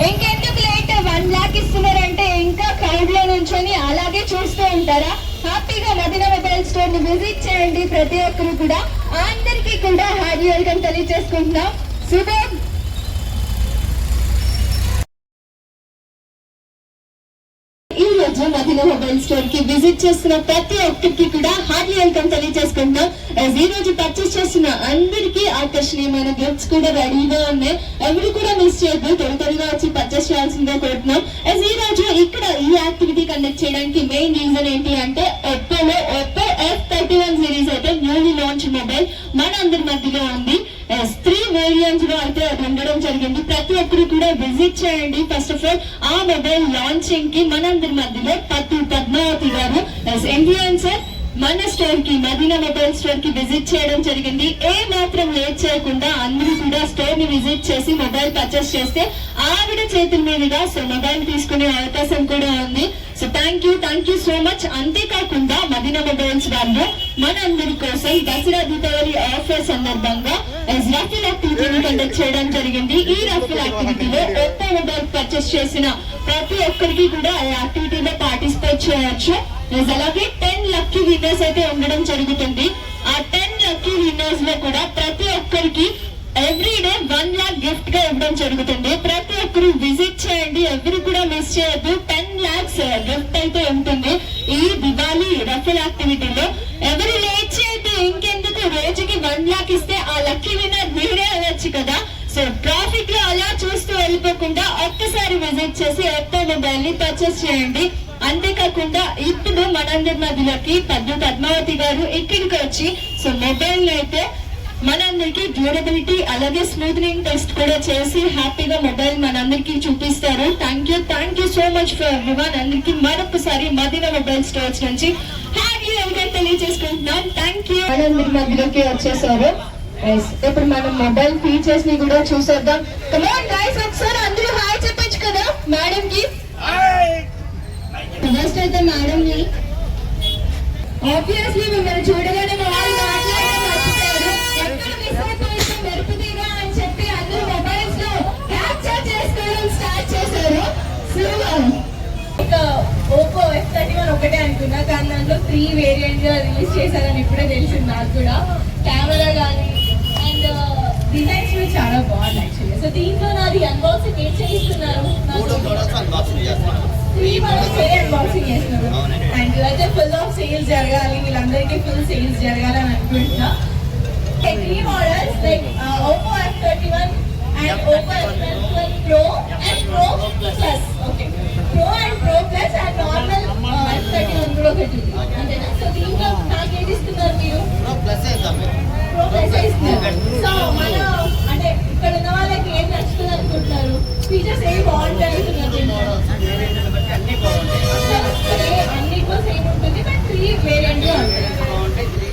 ఇంకెందుకు late 1 lakh ఇస్తున్నారంటే ఇంకా క్రౌడ్ లో నుంచొని అలాగే చూస్తూ ఉంటారా? హ్యాపీగా మదీనా మొబైల్ స్టోర్ ని విజిట్ చేయండి. ప్రతి ఒక్కరు కూడా అందరికీ కూడా హార్డీ వెల్కమ్ తెలియజేసుకుంటున్నాం. శుభం. ఈ రోజు మదీనా మొబైల్ స్టోర్ కి విజిట్ చేస్తున్న ప్రతి ఒక్కరికి కూడా హార్డీ వెల్కమ్ తెలియజేసుకుంటున్నాం. ఈ రోజు పర్చేస్ చేస్తున్న అందరికీ ఆకర్షణీయమైన గిఫ్ట్స్ కూడా రెడీగా ఉన్నాయి. ఎవరు కూడా మిస్ చేయొద్దు, త్వరగా వచ్చి పర్చేస్ చేయాల్సిందే కోరుతున్నాం. ఈ రోజు ఇక్కడ ఈ యాక్టివిటీ కండక్ట్ చేయడానికి మెయిన్ రీజన్ ఏంటి అంటే ఒప్పోలో ఒప్పో F31 సిరీస్ అయితే న్యూలీ లాంచ్ మొబైల్ మన అందరి మధ్యలో ఉంది. 3 వేరియంట్స్ లో అయితే ఉండడం జరిగింది. ప్రతి ఒక్కరు కూడా విజిట్ చేయండి. ఫస్ట్ ఆఫ్ ఆల్ ఆ మొబైల్ లాంచింగ్ కి మనందరి మధ్యలో పద్మావతి గారు ఇన్ఫ్లుయెన్సర్ మన స్టోర్ కి మదీనా మొబైల్ స్టోర్ కి విజిట్ చేయడం జరిగింది. ఏ మాత్రం లేట్ చేయకుండా అందరూ కూడా స్టోర్ ని విజిట్ చేసి మొబైల్ పర్చేస్ చేస్తే ఆవిడ చేతుల మీదుగా మొబైల్ తీసుకునే అవకాశం కూడా ఉంది. So thank you so much. అంతేకాకుండా మదీనా మొబైల్స్ వాళ్ళు మన అందరి కోసం దసరా దీపావళి ఆఫర్ సందర్భంగా రఫిల్ యాక్టివిటీని కండక్ట్ చేయడం జరిగింది. ఈ రఫిల్ యాక్టివిటీలో ఒప్పో మొబైల్ పర్చేస్ చేసిన ప్రతి ఒక్కరికి కూడా ఆ యాక్టివిటీలో పార్టిసిపేట్ చేయొచ్చు. అలాగే 10 లక్కీ విన్నర్స్ అయితే ఉండడం జరుగుతుంది. ఆ 10 లక్కీ విన్నర్స్ లో కూడా ప్రతి ఒక్కరికి ఎవ్రీడే 1 lakh గిఫ్ట్ గా ఇవ్వడం జరుగుతుంది. ప్రతి ఒక్కరు విజిట్ చేయండి, ఎవరు కూడా మిస్ చేయొద్దు. 10 lakhs గిఫ్ట్ అయితే ఉంటుంది ఈ దివాళీ రఫిల్ యాక్టివిటీలో. ఎవరు లేట్ చేయొద్దు. ఇంకెందుకు, రోజుకి 1 lakh ఇస్తే ఆ లక్కీ విన్నర్ మీరే అవ్వచ్చు కదా. సో ట్రాఫిక్ లో అలా చూస్తూ వెళ్ళిపోకుండా ఒక్కసారి విజిట్ చేసి ఒప్పో మొబైల్ ని పర్చేస్ చేయండి. అంతేకాకుండా ఇప్పుడు మనందరి మధ్యలోకి పద్మావతి గారు ఇక్కడికి వచ్చి మొబైల్ అయితే మనందరికి డ్యూరబిలిటీ అలాగే స్మూత్నింగ్ టెస్ట్ కూడా చేసి హ్యాపీగా మొబైల్ మనందరికి చూపిస్తారు. Thank you so much for everyone. అందరికి మరొకసారి మదీనా మొబైల్ స్టోర్స్ నుంచి హ్యాపీ వెల్కమ్ తెలియజేసుకుంటున్నాం. Thank you. మనందరి మధ్యలోకి వచ్చేసారు. ఇప్పుడు మనం మొబైల్ ఫీచర్స్ ని కూడా చూసేద్దాం. కమాన్ గైస్, ఒకసారి అందరూ హాయ్ చెప్పొచ్చు కదా మేడం కి. ఫస్ట్ అయితే మేడం ని ఆబ్వియస్లీ మిమ్మల్ని చూడగానే మొబైల్ మాట్లాడడం మర్చిపోయారు. ఎక్కడ మిస్ అయిపోయిందో మెరుపుతీగా అని చెప్పి అందరూ మొబైల్స్ లో క్యాప్చర్ చేసుకోవడం స్టార్ట్ చేశారు. ఇక ఓపో F31 ఒకటే అనుకున్నా, కానీ దాంట్లో 3 వేరియంట్ గా రిలీజ్ చేశారని ఇప్పుడే తెలిసింది నాకు కూడా. కెమెరా కానీ అండ్ డిజైన్స్ కూడా చాలా బాగుంది యాక్చువల్లీ. సో దీంట్లో నాది అన్బాక్సింగ్ ఏం చేయిస్తున్నారు? 3 మోడల్స్ అన్బాక్సింగ్ చేస్తున్నారు. అండ్ అయితే ఫుల్ ఆఫ్ సేల్స్ జరగాలి, వీళ్ళందరికీ ఫుల్ సేల్స్ జరగాలని అనుకుంటున్నా. 3 models like Oppo F31 and Oppo F31 Pro and Pro Plus. Okay, Pro and Pro Plus and normal F31 కూడా ఒకటి అంతేనా? సో దీంట్లో నాకు ఏది ఇస్తున్నారు మీరు? Pro Plus ఇస్తున్నారు. సో మన అంటే ఇక్కడ ఉన్న వాళ్ళకి ఏం నచ్చుతుంది అనుకుంటున్నారు? ఫీచర్స్ ఏవి బాగుంటాయి అనుకుంటున్నారు? అన్నిట్లో సేమ్ ఉంటుంది, బట్ 3 వేరియంట్ గా ఉంటుంది.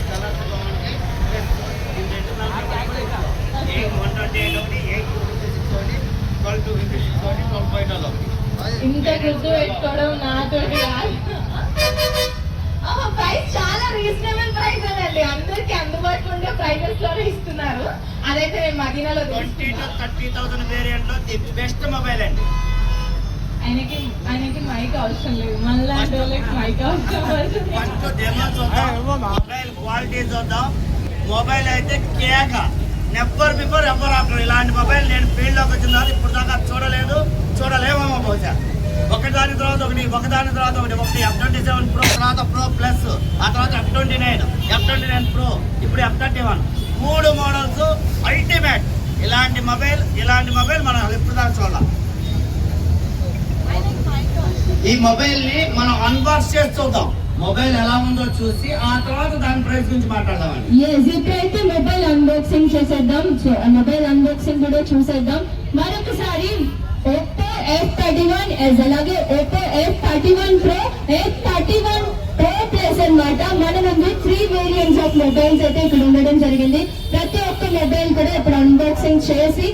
ఇంత గుర్తు పెట్టుకోవడం నాతోటి కాదు. ప్రైస్ చాలా రీజనబుల్ ప్రైస్ అండి, అందరికి అందుబాటులో ఉండే ప్రైజెస్ లోనే ఇస్తున్నారు. అదైతే నేను మదీనాలో 20 to 30,000 వేరియంట్ లో ది బెస్ట్ మొబైల్ అండి. ఆయనకి మైక్ అవసరం లేదు, మనలాంటి వాళ్ళకి మైక్ అవసరం పడుతుంది. ఫస్ట్ డెమో చూద్దాం, మొబైల్ క్వాలిటీ చూద్దాం. మొబైల్ అయితే కేక, నెవర్ బిఫోర్ ఎవర్ ఆఫ్టర్. ఇలాంటి మొబైల్ నేను ఫీల్డ్ లోకి వచ్చిన తర్వాత ఇప్పుడు దాకా చూడలేమో బహుశా. ఒకదాని తర్వాత ఒకటి F27 Pro, తర్వాత Pro Plus, ఆ తర్వాత F29 Pro, ఇప్పుడు F31. 3 models ultimate. ఇలాంటి మొబైల్ మనం ఎప్పుడు దాకా చూడాలి. ఈ మొబైల్ ని మనం అన్బాక్స్ చేసి చూద్దాం, మొబైల్ ఎలా ఉందో చూసి ఆ తర్వాత దాని ప్రైస్ గురించి మాట్లాడదామండి. ఇప్పుడైతే మొబైల్ అన్బాక్సింగ్ చేసేద్దాం. మొబైల్ అన్బాక్సింగ్ కూడా చూసేద్దాం. మరొకసారి ఓపో F31 అలాగే Oppo F31 Pro, F31 Pro Plus అన్నమాట. మన ముందు 3 వేరియంట్స్ ఆఫ్ మొబైల్స్ అయితే ఇక్కడ ఉండడం జరిగింది. ప్రతి ఒక్క మొబైల్ కూడా ఇప్పుడు అన్బాక్సింగ్ చేసి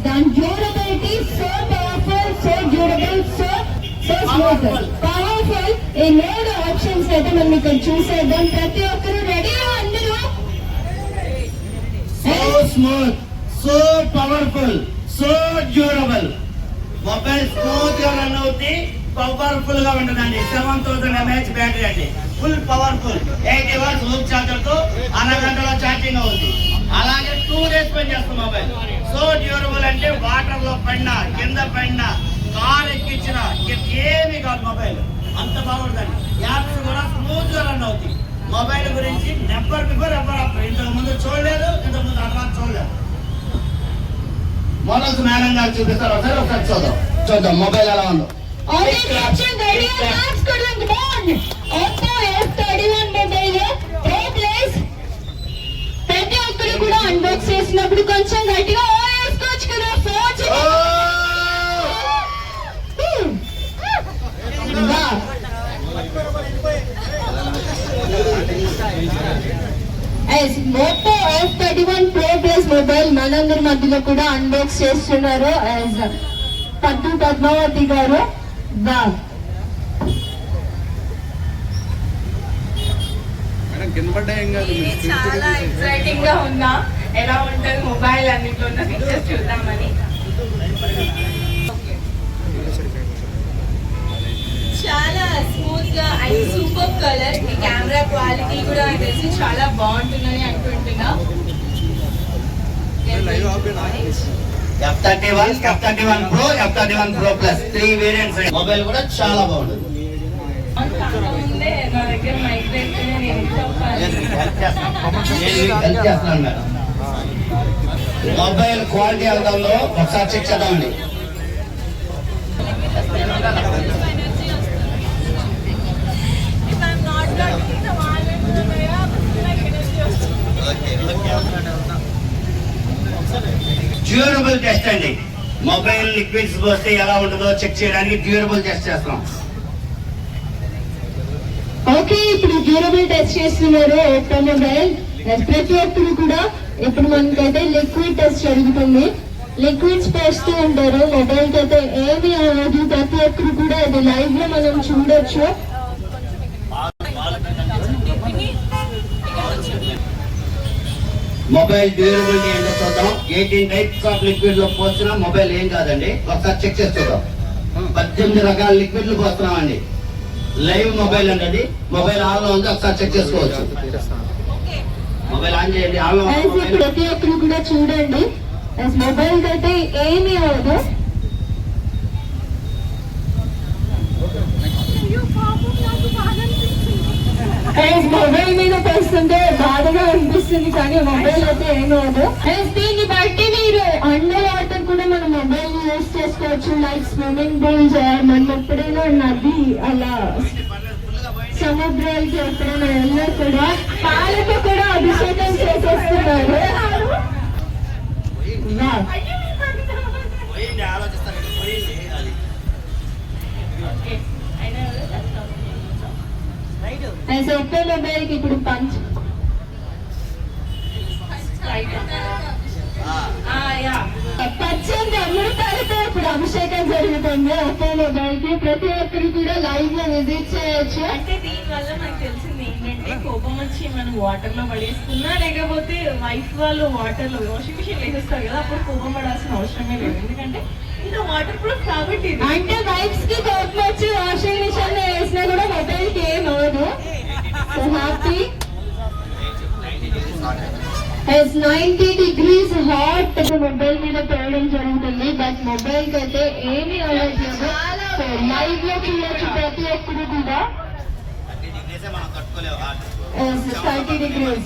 దాని durability so powerful, so durable, so powerful ఈ 3 ఆప్షన్స్ అయితే మనం ఇక్కడ చూసేద్దాం. ప్రతి ఒక్కరు రెడీ? అందరూ so smooth, so powerful, so durable. Mobile smooth గా రన్ అవుతుంది, పవర్ఫుల్ గా ఉంటుందండి. 7000 mAh బ్యాటరీ అండి, full powerful. 80 watts hook charger తో అరగంటలో ఛార్జింగ్ అవుతుంది. అలాగే 2 days పనిచేస్తుంది మొబైల్. సో డ్యూరబుల్ అంటే వాటర్ లో పడినా కింద పడినా కార్ ఎక్కించిన ఏమి కాదు మొబైల్, అంత బాగుంటుంది. యాప్స్ కూడా స్మూత్ గా రన్ అవుతాయి. మొబైల్ గురించి నెంబర్ బిఫోర్ ఎవర్ ఆఫ్టర్, ఇంతకు ముందు చూడలేదు, ఇంతకు ముందు అట్లా చూడలేదు. మోడల్స్ మేడం గారు చూపిస్తారు, ఒకసారి చూద్దాం మొబైల్ ఎలా ఉందో. Oppo F31 mobile Pro Plus. ప్రతి ఒక్కరు కూడా అన్బాక్స్ చేసినప్పుడు కొంచెం గట్టిగా వేసుకోవచ్చు కదా. Oppo F31 Pro Plus mobile మనందరి మధ్యలో కూడా అన్బాక్స్ చేస్తున్నారు పద్మావతి గారు. చాలా ఎక్సైటింగ్ గా ఉందా, ఎలా ఉంటుంది మొబైల్ అన్నింటిలో ఉన్న ఫీచర్స్ చూద్దామని. చాలా స్మూత్ గా అండ్ సూపర్ కలర్. ఈ కెమెరా క్వాలిటీ కూడా తెలిసి చాలా బాగుంటుందని అనుకుంటున్నా. F31, F31 Pro, F31 Pro Plus 3 variants. Mobile కూడా చాలా బాగుంటుంది. ముందే నా దగ్గర మైక్ పెట్టుకుని నేను హెల్ప్ చేస్తున్నాను మేడం. మొబైల్ క్వాలిటీ ఎలా ఉందో ఒకసారి చెక్ చేద్దామండి. డ్యూరబుల్ టెస్ట్ అండి. మొబైల్ లిక్విడ్స్ పోస్తే ఎలా ఉంటుందో చెక్ చేయడానికి డ్యూరబుల్ టెస్ట్ చేస్తాం. ఓకే, ఇప్పుడు డ్యూరబుల్ టెస్ట్ చేస్తున్నారు Oppo మొబైల్. ప్రతి ఒక్కరు కూడా ఇప్పుడు మనకైతే లిక్విడ్ టెస్ట్ జరుగుతుంది. లిక్విడ్స్ పోస్తూ ఉంటారు మొబైల్ కి అయితే ఏమి అవ్వదు. ప్రతి ఒక్కరు కూడా ఇది లైవ్ లో మనం చూడొచ్చు. మొబైల్ డ్యూరబిలిటీ ఏంటో చూద్దాం. 18 టైప్స్ ఆఫ్ లిక్విడ్ లో పోసిన మొబైల్ ఏం కాదండి, ఒకసారి చెక్ చేసి చూద్దాం. 18 రకాల లిక్విడ్లు పోస్తున్నామండి. లైవ్ మొబైల్ అండి, అది మొబైల్ ఆన్ లో ఉంది, ఒకసారి చెక్ చేసుకోవచ్చు. మొబైల్ ఆన్ చేయండి, ఆన్ లో. ప్రతి ఒక్కరు కూడా చూడండి, మొబైల్ అయితే ఏమీ అవ్వదు. మొబైల్ మీద పోస్తుంటే బాధగా అనిపిస్తుంది, కానీ మొబైల్ అయితే ఏమవుదు. దీన్ని బట్టి మీరు అండర్ వాటర్ కూడా మన మొబైల్ యూజ్ చేసుకోవచ్చు. లైక్ స్విమ్మింగ్ పూల్స్, మనం ఎప్పుడైనా నది అలా సముద్రాలకి ఎప్పుడైనా వెళ్ళినా కూడా పాలతో కూడా అభిషేకం చేసేస్తున్నారు. Oppo మొబైల్ కి ఇప్పుడు పచ్చని అమృతాలతో ఇప్పుడు అభిషేకం జరుగుతుంది Oppo మొబైల్ కి. ప్రతి ఒక్కరు కూడా లైవ్ లో విజిట్ చేయొచ్చు. అంటే దీని వల్ల నాకు తెలిసింది ఏంటంటే, కోపం వచ్చి మనం వాటర్ లో పడేసుకున్నా, లేకపోతే వైఫ్ వాళ్ళు వాటర్ లో వాషింగ్ మిషన్ వేసేస్తారు కదా, అప్పుడు కోపం పడాల్సిన అవసరమే లేదు. ఎందుకంటే ఇంత వాటర్ ప్రూఫ్ కాబట్టి. అంటే వైఫ్స్ కి కోపం వచ్చి వాషింగ్ మిషన్ లో వేసినా కూడా మొబైల్ కి ఏం అవ్వదు. So happy. 90 degrees hot mobile మీద పెట్టడం జరుగుతుంది, బట్ మొబైల్ కి అయితే ఏమీ అవ్వట్లేదు. సో లైవ్ లో చూడొచ్చు ప్రతి ఒక్కరు కూడా. 30 degrees.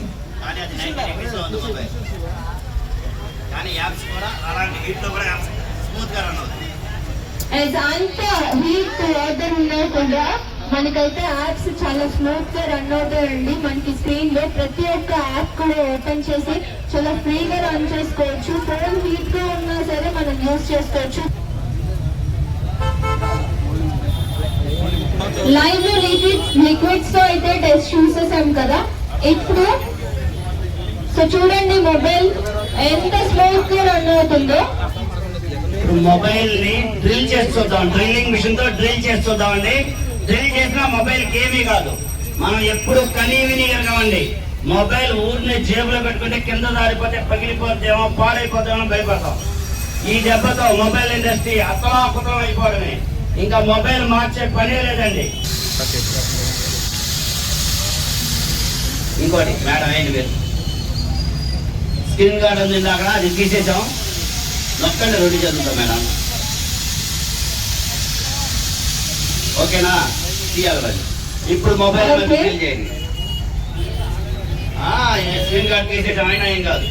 అంత హీట్ వాటర్ ఉన్నా కూడా మనకైతే యాప్స్ చాలా స్మూత్ గా రన్ అవుతాయండి. మనకి స్క్రీన్ లో ప్రతి ఒక్క యాప్ కూడా ఓపెన్ చేసి చాలా ఫ్రీగా రన్ చేసుకోవచ్చు. ఫోన్ హీట్ గా ఉన్నా సరే మనం యూజ్ చేసుకోవచ్చు. లైవ్ లో లిక్విడ్స్ తో అయితే టెస్ట్ చూసేసాం కదా. ఇప్పుడు సో చూడండి మొబైల్ ఎంత స్మూత్ గా రన్ అవుతుందో. ఇప్పుడు మొబైల్ ని డ్రిల్ చేసి చూద్దాం, డ్రిల్లింగ్ మిషన్ తో డ్రిల్ చేసి చూద్దామండి. డ్రిల్ చేసిన మొబైల్ ఏమీ కాదు. మనం ఎప్పుడు కనీవిని ఎరగమండి. మొబైల్ ఊరిని జేబులో పెట్టుకుంటే కింద దారిపోతే పగిలిపోతేమో పాడైపోతేమో భయపడతాం. ఈ దెబ్బతో మొబైల్ ఇండస్ట్రీ అతలాకుతలం అయిపోవడమే, ఇంకా మొబైల్ మార్చే పనే లేదండి. ఇంకోటి మేడం ఏంటి మీరు స్క్రీన్ గార్డ్ ఉంది అక్కడ, అది తీసేసాం. నొక్కండి, రెండు చదువుతాం మేడం. ఓకేనా, తీయాలి మరి. ఇప్పుడు మొబైల్ ఫీల్ చేయండి. స్క్రీన్ గార్డ్ తీసేసాం, అయినా ఏం కాదు.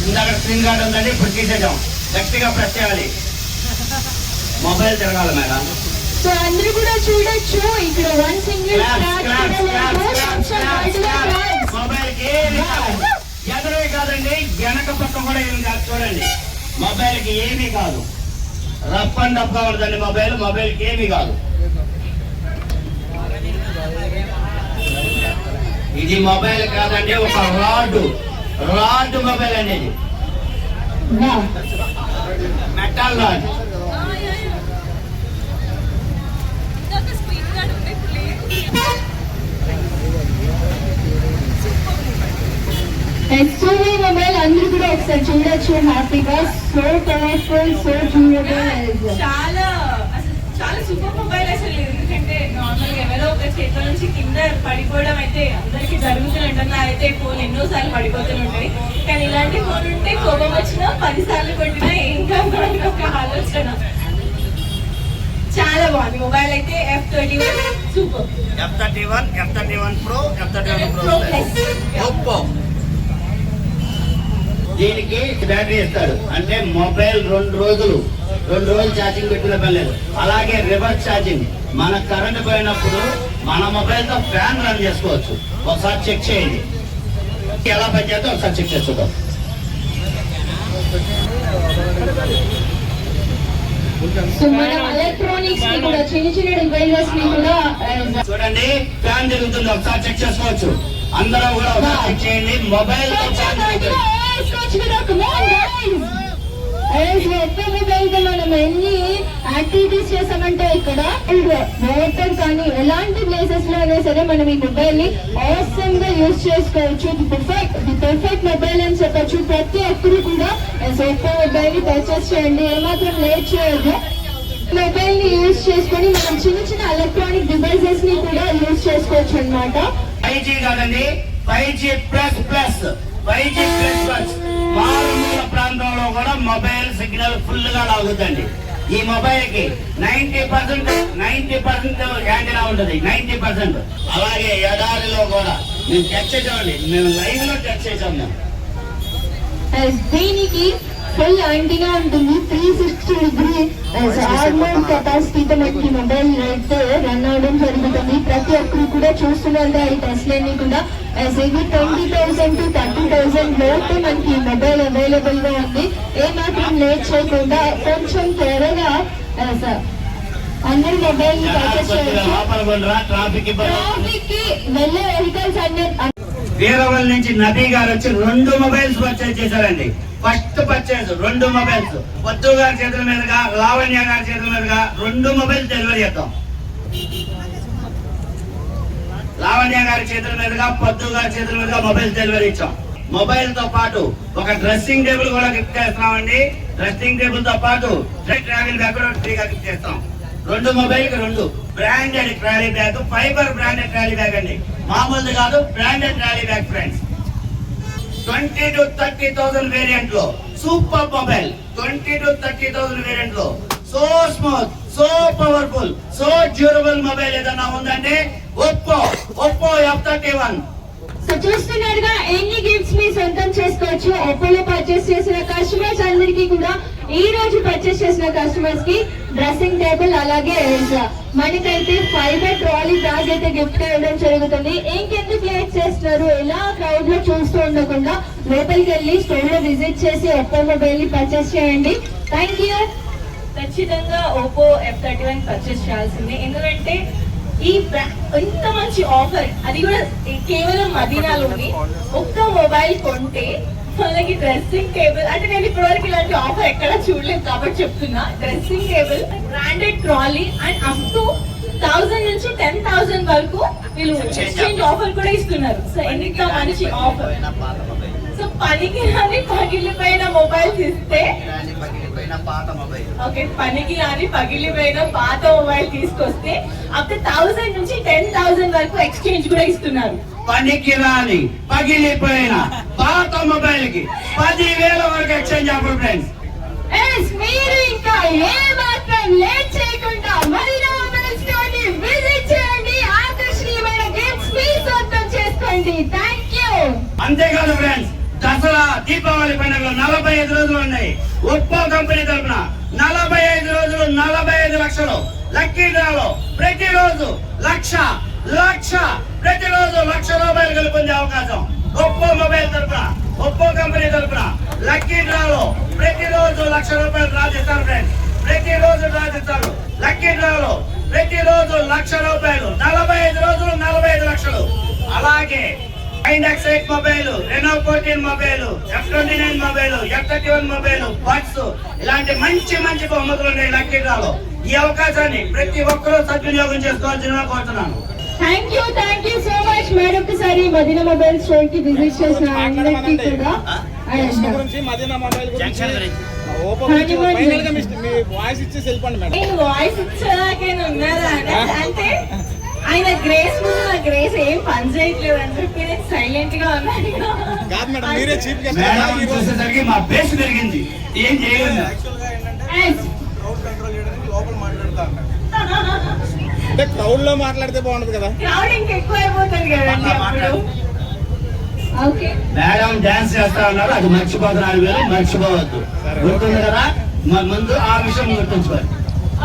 ఇందాక స్క్రీన్ గార్డ్ ఉందండి, ఇప్పుడు తీసేసాం. గట్టిగా ప్రెస్ చేయాలి, మొబైల్ తిరగాలి మేడం. సో అందరూ కూడా చూడొచ్చు ఇక్కడ వన్ సింగిల్ మొబైల్ కి ఎదురే కాదండి, వెనక పక్క కూడా ఏమి కాదు. చూడండి, మొబైల్ కి ఏమీ కాదు, రఫ్ అండ్ రఫ్ గా ఉండదండి మొబైల్. మొబైల్ కి ఏమీ కాదు. ఇది మొబైల్ కాదండి, ఒక రాడ్ మొబైల్ అనేది, మెటల్ రాడ్. ఎస్యూవీ మొబైల్ అందరూ కూడా ఒకసారి చూడొచ్చు హ్యాపీగా. సో పవర్ఫుల్, సో డ్యూరబుల్, చాలా సూపర్ మొబైల్ అసలు. ఎందుకంటే నార్మల్ గా ఎవరో ఒక చేతుల నుంచి కింద పడిపోవడం అయితే అందరికి జరుగుతుంటుంది. అయితే ఫోన్ ఎన్నోసార్లు పడిపోతూనే ఉంటాయి, కానీ ఇలాంటి ఫోన్ ఉంటే కోపం వచ్చినా 10 సార్లు కొట్టినా ఏం కాదు అని ఒక ఆలోచన. చాలా బాగుంది మొబైల్ అయితే. F31 super. F31 Pro, F31 Pro Oppo. దీనికి బ్యాటరీ ఇస్తాడు, అంటే మొబైల్ 2 రోజులు ఛార్జింగ్ పెట్టుకునే పని లేదు. అలాగే రివర్స్ ఛార్జింగ్, మన కరెంట్ పోయినప్పుడు మన మొబైల్ తో ఫ్యాన్ రన్ చేసుకోవచ్చు. ఒకసారి చెక్ చేయండి ఎలా పనిచేస్తే, ఒకసారి చెక్ చేస్తుంటాం. సో మనం ఎలక్ట్రానిక్స్ ని కూడా చిన్న డివైసెస్ ని కూడా చూడండి, ఫ్యాన్ తిరుగుతుంది, ఒకసారి చెక్ చేసుకోవచ్చు. అందరూ కూడా ఒకసారి చెక్ చేయండి. మొబైల్ తో మొబైల్ తో మనం ఎన్ని యాక్టివిటీస్ చేసామంటే ఇక్కడ వాటర్ కానీ ఎలాంటి ప్లేసెస్ లో అయినా సరే మనం ఈ మొబైల్ ని ఆసమ్ గా యూజ్ చేసుకోవచ్చు. ది పర్ఫెక్ట్ మొబైల్ అని చెప్పొచ్చు. ప్రతి ఒక్కరు కూడా ఒప్పో మొబైల్ ని పర్చేస్ చేయండి, ఏమాత్రం లేట్ చేయదు. మొబైల్ ని యూజ్ చేసుకొని మనం చిన్న ఎలక్ట్రానిక్ డివైసెస్ ని కూడా యూజ్ చేసుకోవచ్చు అన్నమాట. 5G కాదండి, 5G plus plus, 5G plus plus. మారుమూల ప్రాంతంలో కూడా మొబైల్ సిగ్నల్ ఫుల్ గా లాగుతుంది. ఈ మొబైల్ కి 90% యాంటీనా ఉంటుంది, 90%. అలాగే ఎడారిలో కూడా మేము టచ్ చేసామండి, మేము లైవ్ లో టచ్ చేసాం. దీనికి ఫుల్ యాంటీనా ఉంటుంది, 360 డిగ్రీ ఆర్మోడ్ కెపాసిటీతో మనకి మొబైల్ అయితే రన్ అవడం జరుగుతుంది. ప్రతి ఒక్కరు కూడా చూస్తున్నారు ఈ టెస్ట్లన్నీ కూడా. ఇవి 20,000 to 30,000 లోపు మనకి మొబైల్ అవైలబుల్ గా ఉంది. ఏమాత్రం లేట్ చేయకుండా కొంచెం త్వరగా అందరూ మొబైల్ ని పర్చేస్ చేయొచ్చు. ట్రాఫిక్ కి వెళ్ళే వెహికల్స్ అన్ని వీరవల్ నుంచి నబీ గారు వచ్చి 2 మొబైల్స్ పర్చేజ్ చేశారండి. First purchase 2 mobiles. పొద్దు గారి చేతుల మీదుగా, లావణ్య గారి చేతుల మీదుగా 2 మొబైల్స్ డెలివరీ చేద్దాం. లావణ్య గారి చేతుల మీదుగా, పొద్దు గారి చేతుల మీదుగా మొబైల్స్ డెలివరీ ఇచ్చాం. మొబైల్ తో పాటు ఒక డ్రెస్సింగ్ టేబుల్ కూడా గిఫ్ట్ చేస్తున్నామండి. డ్రెస్సింగ్ టేబుల్ తో పాటు ట్రావెల్ బ్యాగ్ కూడా ఫ్రీగా గిఫ్ట్ చేస్తాం. 2 మొబైల్ కి 2 branded trolley bag, fibre branded trolley bag అండి, మామూలుది కాదు, branded trolley bag friends. 20,000 to 30,000 variant లో సూపర్ మొబైల్. 20,000 to 30,000 వేరియంట్ లో so smooth, so powerful, so durable mobile ఏదన్నా ఉందంటే ఒప్పో F31. సో చూస్తున్నారుగా ఎన్ని గిఫ్ట్స్ మీ సొంతం చేసుకోవచ్చు. ఒప్పోలో పర్చేస్ చేసిన కస్టమర్స్ అందరికీ కూడా, ఈ రోజు పర్చేస్ చేసిన కస్టమర్స్ కి డ్రెస్సింగ్ టేబుల్, అలాగే మనకైతే ఫైబర్ ట్రాలీ బ్యాగ్ అయితే గిఫ్ట్ ఇవ్వడం జరుగుతుంది. ఇంకెందుకు లేట్ చేస్తున్నారు, ఇలా క్రౌడ్ లో చూస్తూ ఉండకుండా లోపలికి వెళ్ళి స్టోర్ లో విజిట్ చేసి ఒప్పో మొబైల్ ని పర్చేస్ చేయండి. Thank you. ఖచ్చితంగా ఓపో F31 పర్చేస్ చేయాల్సిందే. ఎందుకంటే ఈ ఇంత మంచి ఆఫర్, అది కూడా కేవలం మదీనాలోని ఒక్క మొబైల్ కొంటే వాళ్ళకి డ్రెస్సింగ్ టేబుల్, అంటే నేను ఇప్పటివరకు ఇలాంటి ఆఫర్ ఎక్కడ చూడలేదు కాబట్టి చెప్తున్నా. Dressing table, branded trolley and up to 1000 నుంచి 10,000 వరకు వీళ్ళు ఎక్స్చేంజ్ ఆఫర్ కూడా ఇస్తున్నారు. సో ఎంత మంచి ఆఫర్. సో పనికి రాని పగిలిపోయిన మొబైల్స్ ఇస్తే, పగిలిపోయిన పాత మొబైల్, ఓకే, పనికి రాని పగిలిపోయిన పాత మొబైల్ తీసుకొస్తే అప్ టు 1000 నుంచి 10,000 వరకు ఎక్స్చేంజ్ కూడా ఇస్తున్నారు. పనికి రాని పగిలిపోయిన పాత మొబైల్ కి 10,000 వరకు ఎక్స్చేంజ్ ఆఫర్ ఫ్రెండ్స్. మీరు ఇంకా ఏ మాత్రం లేట్ చేయకుండా మదీనా మొబైల్ స్టోర్ ని విజిట్ చేయండి. ఆకర్షణీయమైన గిఫ్ట్స్ మీ సొంతం చేసుకోండి. Thank you. అంతేకాదు ఫ్రెండ్స్, దసరా దీపావళి పండుగలో 45 రోజులు ఉన్నాయి. ఒప్పో కంపెనీ తరఫున 45 రోజులు 45 లక్షలు లక్కీ డ్రాలో ప్రతిరోజు లక్ష ప్రతిరోజు ₹1,00,000 గెలుపొందే అవకాశం. ఒప్పో మొబైల్ తరఫున, ఒప్పో కంపెనీ తరఫున లక్కీ డ్రాలో ప్రతిరోజు ₹1,00,000 డ్రా చేస్తారు ఫ్రెండ్స్. ప్రతిరోజు డ్రా చేస్తారు. లక్కీ డ్రాలో ప్రతిరోజు ₹1,00,000, 45 రోజులు 45 లక్షలు. అలాగే index 8 mobile, Reno 14 mobile, F29 mobile, F31 mobile, buds, ఇలాంటి మంచి బహుమతులు ఉన్నాయి లక్కీ డ్రాలో. ఈ అవకాశాన్ని ప్రతి ఒక్కరూ సద్వినియోగం చేసుకోవాల్సిందిగా కోరుతున్నాను. Thank you so much. మరొకసారి మదీనా మొబైల్ స్టోర్ కి విజిట్ చేసిన అందరికీ కూడా నేను వాయిస్ ఇచ్చేదాకే ఉన్నారా అంటే ఆయన గ్రేస్ ముందు నా గ్రేస్ ఏం పని చేయట్లేదు అని చెప్పి నేను సైలెంట్ గా ఉన్నాను. చూసేసరికి మా బేస్ పెరిగింది. ఏం చేయలేదు. క్రౌడ్ లో మాట్లాడితే బాగుంటది కదా. క్రౌడ్ ఇంకెక్కువ అయిపోతుంది కదండి అప్పుడు. ఓకే మేడం డాన్స్ చేస్తా ఉన్నారు, అది మర్చిపోతున్నారు. మీరు మర్చిపోవద్దు, గుర్తుంది కదా. ముందు ఆ విషయం గుర్తుంచుకోండి.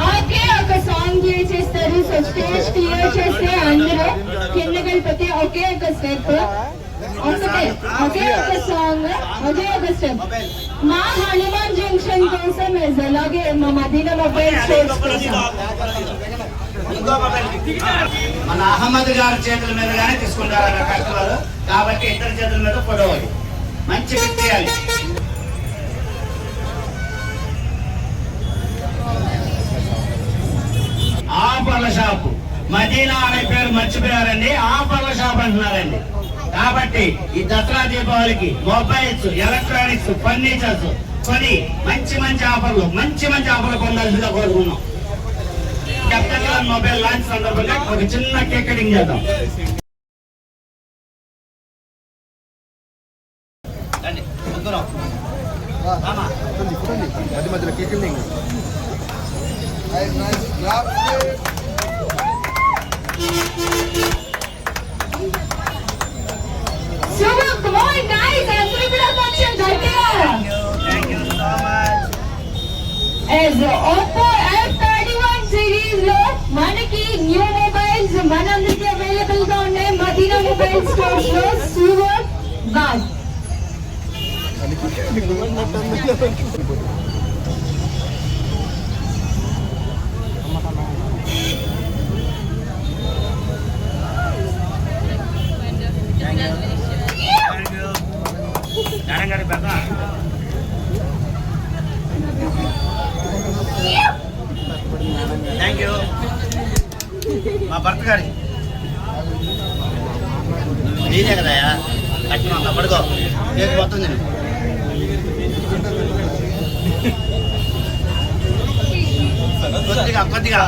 ఓకే, ఒక సాంగ్ ప్లే చేస్తారు. సో స్టేజ్ క్లియర్ చేస్తే అందరూ కింద కలిపితే ఒకే ఒక స్టెప్, ఒకే ఒక సాంగ్, ఒకే ఒక స్టెప్. మా హనుమాన్ జంక్షన్ కోసం అలాగే మా మదీనా మొబైల్ స్టోర్స్ కోసం మన అహ్మద్ గారి చేతుల మీదగానే తీసుకుంటారు కస్టమర్, కాబట్టి ఇద్దరు చేతుల మీద పొడవాలి. మంచి గిఫ్ట్ చేయాలి. ఆఫర్ల షాప్ మదీనా అనే పేరు మర్చిపోయారండి, ఆఫర్ల షాప్ అంటున్నారండి. కాబట్టి ఈ దసరా దీపావళికి మొబైల్స్, ఎలక్ట్రానిక్స్, ఫర్నిచర్స్ కొని మంచి ఆఫర్లు పొందాల్సిందిగా కోరుకున్నాం. F31 మొబైల్ లాంచ్ సందర్భంగా ఒక చిన్న కేక్ కటింగ్ చేద్దాం. మధ్యలో కేక్ Oppo F31 సిరీస్ లో మనకి న్యూ మొబైల్స్ మనందరికి అవైలబుల్ గా ఉన్నాయి మదీనా మొబైల్ స్టోర్స్ లో. Super boy. Thank you. మా భర్త గారి నీదే కదయా కట్టిన పడుకో, కేక్ మొత్తం నేను కొద్దిగా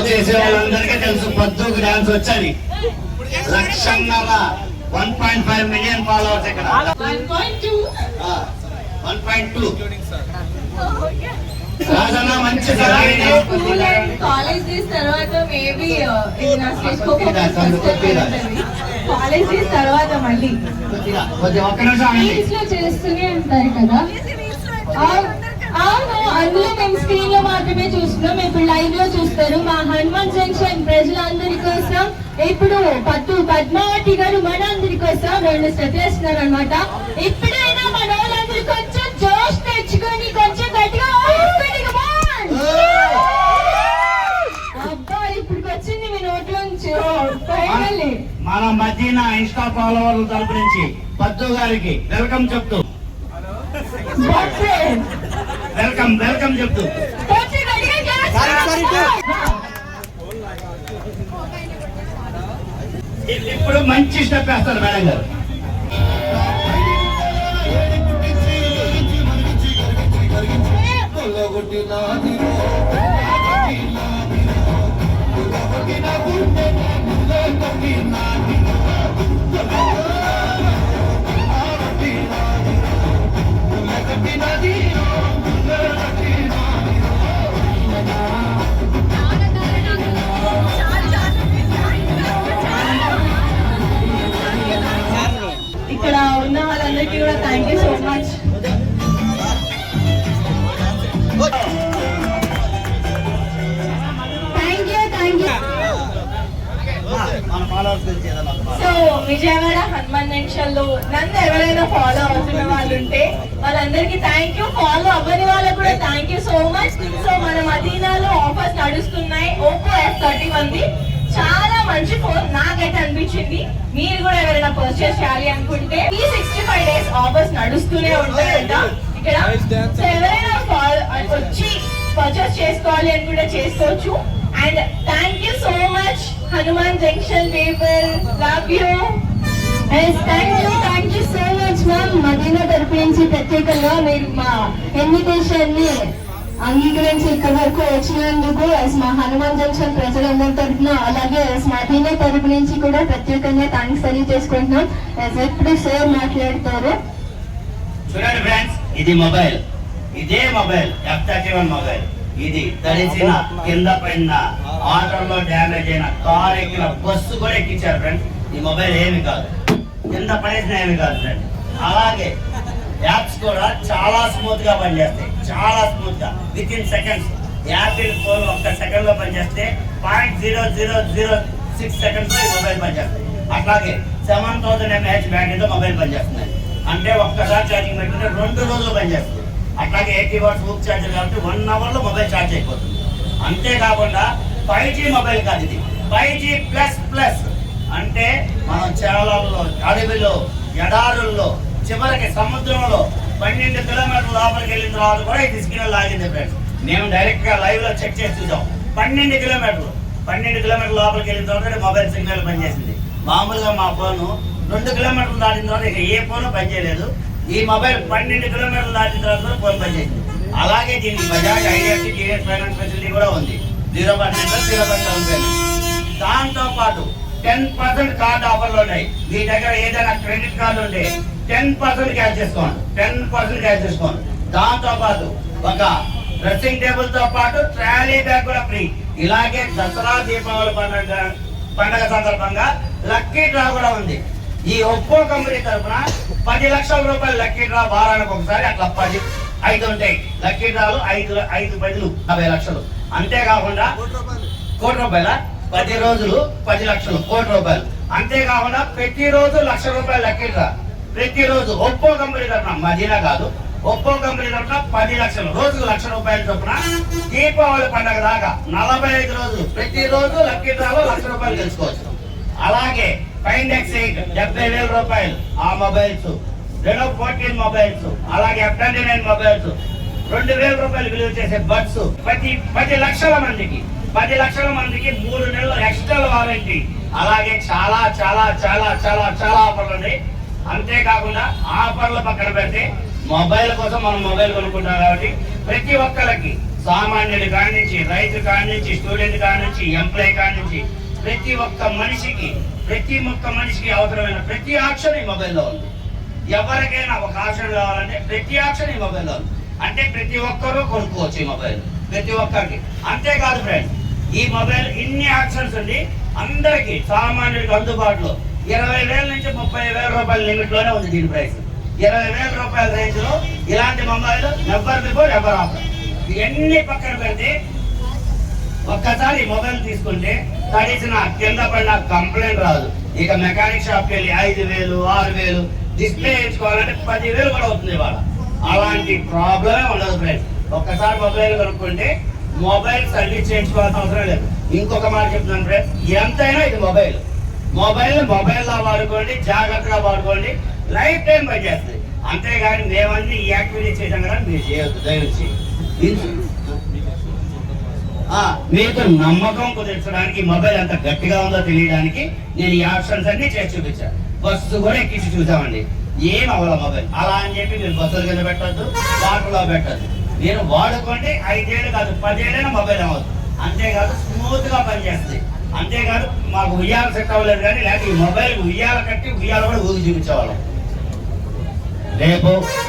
చేసే వాళ్ళందరికీ తెలుసు. పొద్దుకు డాన్స్ వచ్చాలి. 1.5 మిలియన్ ఫాలోవర్స్ ఇక్కడ. 1.2 రాజన్న మంచి కాలేజ్ డేస్ తర్వాత మేబీ కాలేజ్ డేస్ తర్వాత మళ్ళీ ఒక్క నిమిషం లో చేస్తూనే ఉంటారు కదా. అవును, అందులో మేము స్క్రీన్ లో మాత్రమే చూస్తున్నాం, ఇప్పుడు లైవ్ లో చూస్తారు. మా హనుమాన్ జంక్షన్ ప్రజలందరి కోసం ఇప్పుడు పద్మావతి గారు మనందరి కోసం 2 స్టెప్ వేస్తున్నారు అనమాట. ఇప్పుడైనా మన వాళ్ళందరూ కొంచెం జోష్ తెచ్చుకొని కొంచెం గట్టిగా అబ్బా ఇప్పుడు వచ్చింది మీ నోట్లో నుంచి. మన మదీనా ఇన్స్టా ఫాలోవర్ల తరపు నుంచి పద్దు గారికి వెల్కమ్ చెప్తూ వెల్కమ్ చెప్తూ ఇప్పుడు మంచి స్టెప్ వేస్తారు మేడం గారు. ఇక్కడ ఉన్న వాళ్ళందరికీ కూడా థ్యాంక్ యూ సో మచ్. మన ఫాలోవర్స్ గురించి ఏదైనా సో విజయవాడ హనుమాన్ జంక్షన్ లో నన్ను ఎవరైనా ఫాలో అవుతున్న వాళ్ళు ఉంటే వాళ్ళందరికీ థ్యాంక్ యూ. ఫాలో అవ్వని వాళ్ళకు కూడా thank you so much. So మన మదీనాలో ఆఫర్స్ నడుస్తున్నాయి. Oppo F31 ది చాలా మంచి ఫోన్ నాకైతే అనిపించింది. మీరు కూడా ఎవరైనా పర్చేస్ చేయాలి అనుకుంటే 365 days ఆఫర్స్ నడుస్తూనే ఉంటాయంట ఇక్కడ. సో ఎవరైనా వచ్చి పర్చేస్ చేసుకోవాలి అని కూడా చేసుకోవచ్చు. And thank you so much Hanuman junction people, love you. Thank you so much ma'am. Madina తరపు నుంచి ప్రత్యేకంగా మీరు మా ఇన్విటేషన్ ని అంగీకరించి ఇక్కడ వరకు వచ్చినందుకు మా హనుమాన్ జంక్షన్ ప్రజలందరి తరఫున, అలాగే మదీనా తరపు నుంచి కూడా ప్రత్యేకంగా థ్యాంక్స్ తెలియజేసుకుంటున్నాం. ఎప్పుడు సార్ మాట్లాడతారు. చూడండి ఫ్రెండ్స్, ఇది మొబైల్, ఇదే మొబైల్ F31 మొబైల్. ఇది తడిసిన, కింద పడిన, ఆటోలో డ్యామేజ్ అయిన, కార్ ఎక్కిన, బస్సు కూడా ఎక్కించారు ఫ్రెండ్స్. ఈ మొబైల్ ఏమి కాదు, కింద పడేసిన ఏమి కాదు ఫ్రెండ్స్. అలాగే యాప్స్ కూడా చాలా స్మూత్ గా పనిచేస్తాయి, చాలా స్మూత్ గా. With in seconds Apple phone ఒక్క సెకండ్ లో పనిచేస్తే 0.0006 సెకండ్స్ లో ఈ మొబైల్ పనిచేస్తాయి. అట్లాగే 7000 mAh బ్యాటరీతో మొబైల్ పనిచేస్తుంది. అంటే ఒక్కసారి ఛార్జింగ్ పెట్టుకుంటే 2 రోజులు పనిచేస్తుంది. అట్లాగే 80 వాట్స్ ఊక్ ఛార్జర్ కాబట్టి 1 hour లో మొబైల్ ఛార్జ్ అయిపోతుంది. అంతేకాకుండా 5G మొబైల్ కాదు ఇది, 5G++. అంటే మనం చేలల్లో, అడవిలో, ఎడారుల్లో, చివరికి సముద్రంలో 12 కిలోమీటర్ల లోపలికి వెళ్ళిన తర్వాత కూడా ఇది సిగ్నల్ లాగింది ఫ్రెండ్స్. మేము డైరెక్ట్ గా లైవ్ లో చెక్ చేసి చూసాం. 12 కిలోమీటర్ల లోపలికి వెళ్ళిన తర్వాత మొబైల్ సిగ్నల్ పనిచేసింది. మామూలుగా మా ఫోను 2 కిలోమీటర్లు దాటిన తర్వాత ఇక ఏ ఫోన్ పనిచేయలేదు. ఈ మొబైల్ 12 కిలోమీటర్లు దాటిన తర్వాత ఫోన్ పనిచేసింది. అలాగే దీనికి Bajaj, IDFC, TDS finance facility కూడా ఉంది. 0% 0% పేమెంట్. దాంతో పాటు 10% కార్డు ఆఫర్లు ఉన్నాయి. మీ దగ్గర ఏదైనా క్రెడిట్ కార్డు ఉంటే 10% క్యాష్ చేసుకోండి, 10% క్యాష్ చేసుకోండి. దాంతో పాటు ఒక డ్రెస్సింగ్ టేబుల్ తో పాటు ట్రాలీ బ్యాగ్ కూడా ఫ్రీ. ఇలాగే దసరా, దీపావళి పండుగ సందర్భంగా లక్కీ డ్రా కూడా ఉంది. ఈ ఒప్పో కంపెనీ తరఫున 10 లక్షల రూపాయలు లక్కీ డ్రా వారానికి ఒకసారి, అట్లా 5 ఉంటాయి లక్కీ డ్రాలు. 5 10 50 లక్షలు. అంతేకాకుండా కోటి రూపాయల 10 రోజులు 10 లక్షలు, కోటి రూపాయలు. అంతేకాకుండా ప్రతిరోజు 1 లక్ష రూపాయలు లక్కీ డ్రా. ప్రతిరోజు ఒప్పో కంపెనీ తరఫున, మదీనా కాదు, ఒప్పో కంపెనీ తరఫున 10 లక్షలు, రోజుకు 1 లక్ష రూపాయల చొప్పున దీపావళి పండుగ దాకా 45 రోజులు ప్రతిరోజు లక్కీ డ్రాలో 1 లక్ష రూపాయలు తెలుసుకోవచ్చు. అలాగే ఫైండ్ X8 70,000 రూపాయలు ఆ మొబైల్స్, Reno 14 మొబైల్స్, అలాగే F29 మొబైల్స్, 2,000 రూపాయలు విలువ చేసే బడ్స్. 10 లక్షల మందికి 3 నెలలు ఎక్స్ట్రా వారంటీ. అలాగే చాలా చాలా చాలా చాలా చాలా ఆఫర్లు ఉన్నాయి. అంతేకాకుండా ఆఫర్ల పక్కన పెడితే మొబైల్ కోసం మనం మొబైల్ కొనుక్కుంటాం కాబట్టి ప్రతి ఒక్కరికి, సామాన్యుడి కాడి నుంచి, రైతు కాడి నుంచి, స్టూడెంట్ కాడి నుంచి, ఎంప్లాయీ కాడి నుంచి, ప్రతి ఒక్క మనిషికి అవసరమైన ప్రతి ఆప్షన్ ఈ మొబైల్లో ఉంది. ఎవరికైనా ఒక ఆప్షన్ కావాలంటే ప్రతి ఆప్షన్ ఈ మొబైల్లో ఉంది. అంటే ప్రతి ఒక్కరూ కొనుక్కోవచ్చు ఈ మొబైల్, ప్రతి ఒక్కరికి. అంతేకాదు ఫ్రెండ్స్, ఈ మొబైల్ ఇన్ని ఆప్షన్స్ ఉంది అందరికి, సామాన్యుడికి అందుబాటులో. 20,000 నుంచి 30,000 రూపాయల లిమిట్ లోనే ఉంది దీని ప్రైస్. 20,000 రూపాయల రేంజ్ లో ఇలాంటి mobile never before ever offer. ఇవన్నీ పక్కన పెడితే ఒక్కసారి మొబైల్ తీసుకుంటే తడిసిన, కింద పడిన కంప్లైంట్ రాదు. ఇక మెకానిక్ షాప్కి వెళ్ళి 5,000 6,000 డిస్ప్లే వేయించుకోవాలంటే 10,000 కూడా అవుతుంది ఇవాళ. అలాంటి ప్రాబ్లమే ఉండదు ఫ్రెండ్స్. ఒక్కసారి మొబైల్ కొనుక్కుంటే మొబైల్ సర్వీస్ చేయించుకోవాల్సిన అవసరం లేదు. ఇంకొక మాట చెప్తున్నాను ఫ్రెండ్స్, ఎంతైనా ఇది మొబైల్ లా వాడుకోండి, జాగ్రత్తగా వాడుకోండి, లైఫ్ టైం పనిచేస్తుంది. అంతేగాని మేమన్నీ ఈ యాక్టివిటీ చేయడం కదా మీరు చేయొద్దు దయచేసి. మీకు నమ్మకం కుదిర్చడానికి మొబైల్ ఎంత గట్టిగా ఉందో తెలియడానికి నేను ఈ ఆప్షన్స్ అన్ని చేసి చూపించాను. బస్సు కూడా ఎక్కించి చూసామండి, ఏం అవ్వాలి మొబైల్. అలా అని చెప్పి మీరు బస్సుల కింద పెట్టద్దు, వాటర్లో పెట్టద్దు. మీరు వాడుకోండి, 5 ఏళ్ళు కాదు 10 ఏళ్ళైనా మొబైల్ అవ్వదు. అంతేకాదు స్మూత్ గా పనిచేస్తుంది. అంతేకాదు మాకు ఉయ్యాల సెట్ అవ్వలేదు కానీ లేకపోతే ఈ మొబైల్ ఉయ్యాల కట్టి ఉయ్యాల కూడా ఊరి చూపించేవాళ్ళం.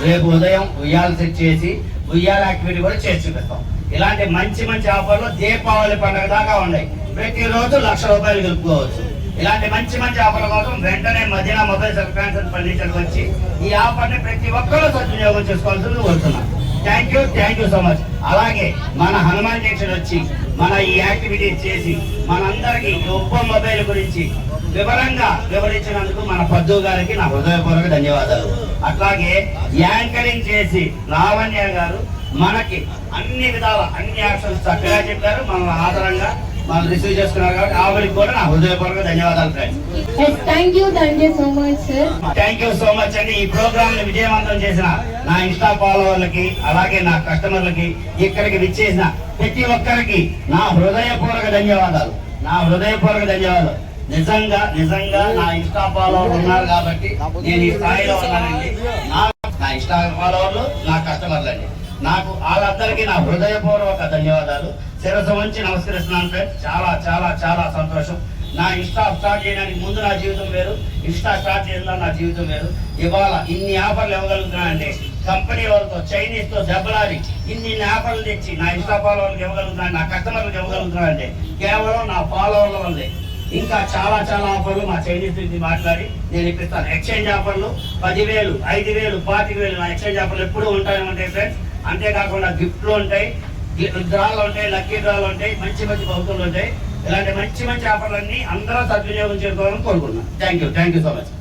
రేపు ఉదయం ఉయ్యాల సెట్ చేసి ఉయ్యాల యాక్టివిటీ కూడా చేసి చూపిస్తాం. ఇలాంటి మంచి మంచి ఆఫర్లు దీపావళి పండుగ దాకా ఉన్నాయి. ప్రతిరోజు ₹1,00,000 గెలుపుకోవచ్చు. ఇలాంటి మంచి మంచి ఆఫర్ల కోసం వెంటనే మదీనా మొబైల్ ఎలక్ట్రానిక్స్ ఫర్నిచర్కి వచ్చి ఈ ఆఫర్ని ప్రతి ఒక్కరూ సద్వినియోగం చేసుకోవాల్సింది కోరుతున్నాను. Thank you so much. అలాగే మన హనుమాన్ జంక్షన్ వచ్చి మన ఈ యాక్టివిటీ చేసి మనందరికీ ఒప్పో మొబైల్ గురించి వివరంగా వివరించినందుకు మన పద్దు గారికి నా హృదయపూర్వక ధన్యవాదాలు. అట్లాగే యాంకరింగ్ చేసి లావణ్య గారు మనకి అన్ని విధాల అన్ని యాక్షన్స్ చక్కగా చెప్పారు. మన ఆధారంగా మనం రిసీవ్ చేసుకున్నారు కాబట్టి ఆవిడకి కూడా నా హృదయపూర్వక ధన్యవాదాలు friends. Thank you so much sir. Thank you so much అండి. ఈ ప్రోగ్రామ్ ని విజయవంతం చేసిన నా ఇన్స్టా ఫాలోవర్లకి అలాగే నా కస్టమర్లకి ఇక్కడికి విచ్చేసిన ప్రతి ఒక్కరికి నా హృదయపూర్వక ధన్యవాదాలు. నిజంగా నా ఇన్స్టా ఫాలోవర్లు ఉన్నారు కాబట్టి నేను ఈ స్థాయిలో ఉన్నానండి. నా ఇన్స్టా ఫాలోవర్లు నా కస్టమర్లు అండి. నాకు వాళ్ళందరికీ నా హృదయపూర్వక ధన్యవాదాలు. శిరస్సు వంచి నమస్కరిస్తున్నాను ఫ్రెండ్స్. చాలా చాలా చాలా సంతోషం. నా ఇన్స్టా స్టార్ట్ చేయడానికి ముందు నా జీవితం వేరు, ఇన్స్టా స్టార్ట్ చేయడం నా జీవితం వేరు. ఇవాళ ఇన్ని ఆఫర్లు ఇవ్వగలుగుతున్నానంటే కంపెనీ వాళ్ళతో చైనీస్ తో దెబ్బలాడి ఇన్ని ఆఫర్లు తెచ్చి నా ఇన్స్టా ఫాలోవర్లకు ఇవ్వగలుగుతున్నాను, నా కస్టమర్లకు ఇవ్వగలుగుతున్నానంటే కేవలం నా ఫాలోవర్ల వల్లే. ఇంకా చాలా చాలా ఆఫర్లు మా చైనీస్ నుంచి మాట్లాడి నేను ఇప్పిస్తాను. ఎక్స్చేంజ్ ఆఫర్లు 10,000, 5,000, 40,000 నా ఎక్స్చేంజ్ ఆఫర్లు ఎప్పుడూ ఉంటాయి ఫ్రెండ్స్. అంతేకాకుండా గిఫ్ట్లు ఉంటాయి, డ్రాలు ఉంటాయి, లక్కీ డ్రాలు ఉంటాయి, మంచి మంచి బహుమతులు ఉంటాయి. ఇలాంటి మంచి మంచి ఆఫర్లన్నీ అందరూ సద్వినియోగం చేసుకోవాలని కోరుకుంటున్నాను. Thank you so much.